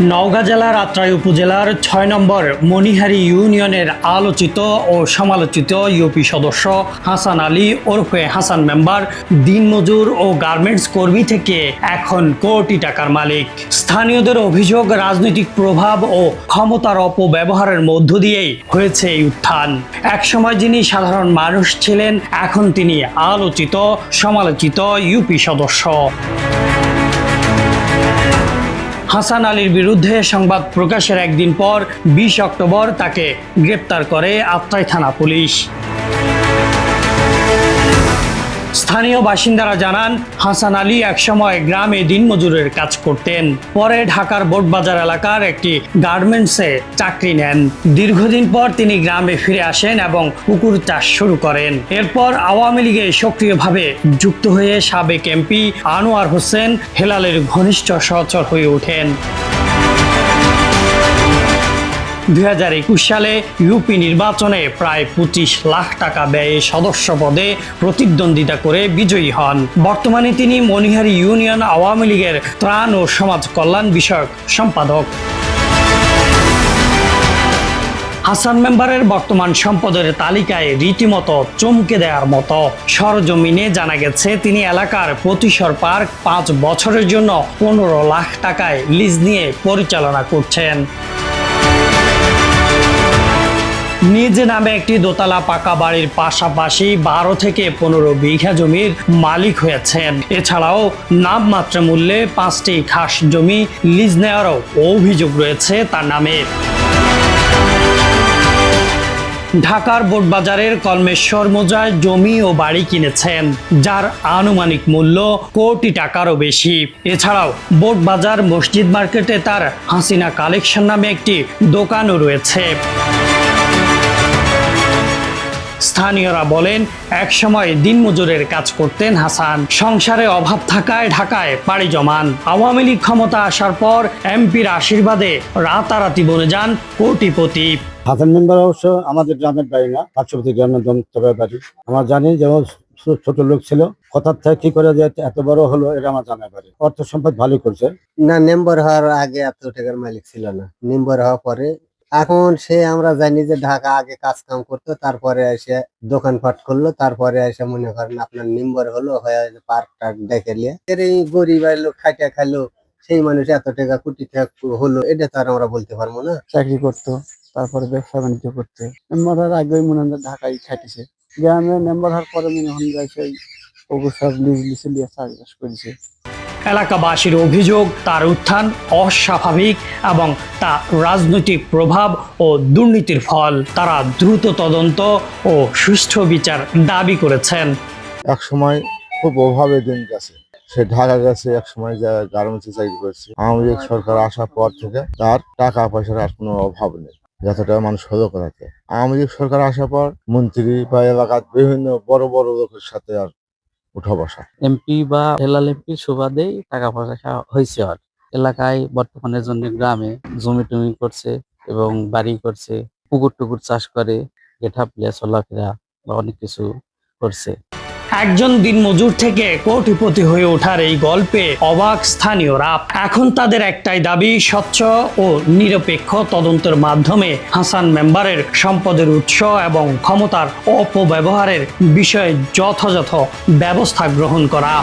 নওগাঁ জেলার আত্রাই উপজেলার ৬ নম্বর মনিহারি ইউনিয়নের আলোচিত ও সমালোচিত ইউপি সদস্য হাসান আলী ওরফে হাসান মেম্বার দিনমজুর ও গার্মেন্টস কর্মী থেকে এখন কোটি টাকার মালিক। স্থানীয়দের অভিযোগ, রাজনৈতিক প্রভাব ও ক্ষমতার অপব্যবহারের মধ্য দিয়েই হয়েছে এই উত্থান। একসময় যিনি সাধারণ মানুষ ছিলেন, এখন তিনি আলোচিত সমালোচিত ইউপি সদস্য। হাসান আলীর বিরুদ্ধে সংবাদ প্রকাশের একদিন পর ২০ অক্টোবর তাকে গ্রেপ্তার করে আত্রাই থানা পুলিশ। স্থানীয় বাসিন্দারা জানান, হাসান আলী একসময় গ্রামে দিনমজুরের কাজ করতেন। পরে ঢাকার বোটবাজার এলাকার একটি গার্মেন্টসে চাকরি নেন। দীর্ঘদিন পর তিনি গ্রামে ফিরে আসেন এবং পুকুর চাষ শুরু করেন। এরপর আওয়ামী লীগে সক্রিয়ভাবে যুক্ত হয়ে সাবেক এমপি আনোয়ার হোসেন হেলালের ঘনিষ্ঠ সহচর হয়ে ওঠেন। ২০২১ সালে ইউপি নির্বাচনে প্রায় ২৫ লাখ টাকা ব্যয়ে সদস্য পদে প্রতিদ্বন্দ্বিতা করে বিজয়ী হন। বর্তমানে তিনি মনিহারি ইউনিয়ন আওয়ামী লীগের ত্রাণ ও সমাজ কল্যাণ বিষয়ক সম্পাদক। হাসান মেম্বারের বর্তমান সম্পদের তালিকায় রীতিমতো চমকে দেওয়ার মতো। সরজমিনে জানা গেছে, তিনি এলাকার পতিশর পার্ক ৫ বছরের জন্য ১৫ লাখ টাকায় লিজ নিয়ে পরিচালনা করছেন। নিজে নামে একটি দোতলা পাকা বাড়ির পাশাপাশি ১২ থেকে ১৫ বিঘা জমির মালিক হয়েছেন। এছাড়াও নামমাত্র মূল্যে ৫টি খাস জমি লিজ নেওয়ারও অভিযোগ রয়েছে তার নামে। ঢাকার বোটবাজারের কলমেশ্বর মোজায় জমি ও বাড়ি কিনেছেন, যার আনুমানিক মূল্য কোটি টাকারও বেশি। এছাড়াও বোটবাজার মসজিদ মার্কেটে তার হাসিনা কালেকশন নামে একটি দোকানও রয়েছে। স্থানীয়রা বলেন, একসময় দিনমজুরের কাজ করতেন হাসান। সংসারে অভাব থাকায় ঢাকায় পাড়ি জমান। আওয়ামী লীগ ক্ষমতা আসার পর এমপির আশীর্বাদে রাতারাতি বনে যান কোটিপতি। হাসান মেম্বার অবশ্য আমাদের গ্রামের বাড়ি না, পার্শ্ববর্তী গ্রামের জমির বাড়ি। আমার জানি যেমন ছোট লোক ছিল, কথার থেকে কি করে যে এত বড় হলো এটা আমার জানার বাড়ি। অর্থ সম্পদ ভালো করছে না। মেম্বার হওয়ার আগে এত টাকার মালিক ছিল না, মেম্বার হওয়ার পরে এখন সে আমরা জানি যে ঢাকা আগে কাজ কাম করতো, তারপরে এসে দোকানপাট করলো, তারপরে এসে মনে করেন আপনার মেম্বার হলো, হয়ে পার্ক টার্ক দেখে নিয়ে এই গরিব লোক খাটিয়া খাইলো, সেই মানুষ এত টাকা কোটি টাকা হলো, এটা তো আর আমরা বলতে পারবো না। চাকরি করতো, তারপরে ব্যবসা বাণিজ্য করতে। মেম্বার হওয়ার আগে মনে হয় ঢাকায় খাটিছে, গ্রামে মেম্বার হওয়ার পরে মনে হয় যাইছে সব লিজ লিসে দিয়ে চাষবাস করেছে। এলাকাবাসীর অভিযোগ, তার উত্থান অস্বাভাবিক এবং তা রাজনৈতিক প্রভাব ও দুর্নীতির ফল। তারা দ্রুত তদন্ত ও সুষ্ঠু বিচার দাবি করেছেন। এক সময় খুব অভাবে দিন গেছে, সে ঢাকা গেছে, এক সময় গার্মেন্টসে চাকরি করেছে। আওয়ামী লীগ সরকার আসার পর থেকে তার টাকা পয়সার আর কোনো অভাব নেই, যতটা মানুষ হলো করাতে। আওয়ামী লীগ সরকার আসার পর মন্ত্রী বা এলাকার বিভিন্ন বড় বড় লোকের সাথে আর উঠা বসা। এমপি বা হেলাল এমপি সুবাদেই টাকা পয়সা হয়েছে। আর এলাকায় বর্তমানে জন্য গ্রামে জমি টমি করছে এবং বাড়ি করছে, পুকুর টুকুর চাষ করে, গেঠা প্লেয়া চলাফেরা বা অনেক কিছু করছে। একজন দিনমজুর থেকে কোটিপতি হয়ে ওঠার এই গল্পে অবাক স্থানীয়রা। এখন তাদের একটাই দাবি, স্বচ্ছ ও নিরপেক্ষ তদন্তের মাধ্যমে হাসান মেম্বারের সম্পদের উৎস এবং ক্ষমতার অপব্যবহারের বিষয়ে যথাযথ ব্যবস্থা গ্রহণ করা।